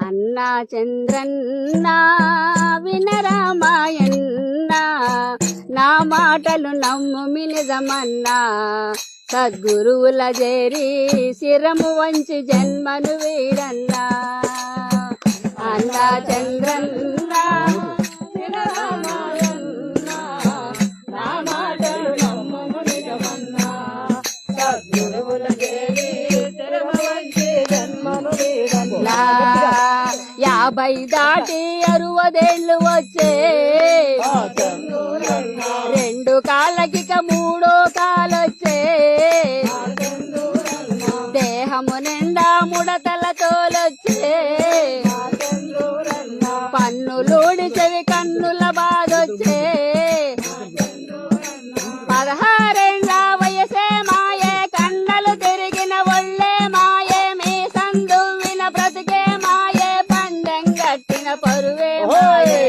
అన్నా చంద్రన్న వినరామాయన్న నా మాటలు నమ్ము నిజమన్నా సద్గురువుల చేరి శిరము వంచి జన్మను వీడన్నా అన్నా చంద్రన్న వినరామాయన్న నా మాటలు నమ్ము నిజమన్నా సద్గురువుల చేరి శిరము వంచి జన్మను వీడన్నా 50 దాటి 60 వచ్చే 2 కాళ్ళకిక 3 కాలొచ్చే దేహము నిండా ముడతల తోలొచ్చే పన్నులూడి చెవి కన్నుల బాధొచ్చే 16 ఏళ్ల వయసే మాయే కండలు తిరిగిన ఒళ్ళే మాయే మీ సందువిన బ్రతికే మాయే పందెం గట్టిన పరువే మాయే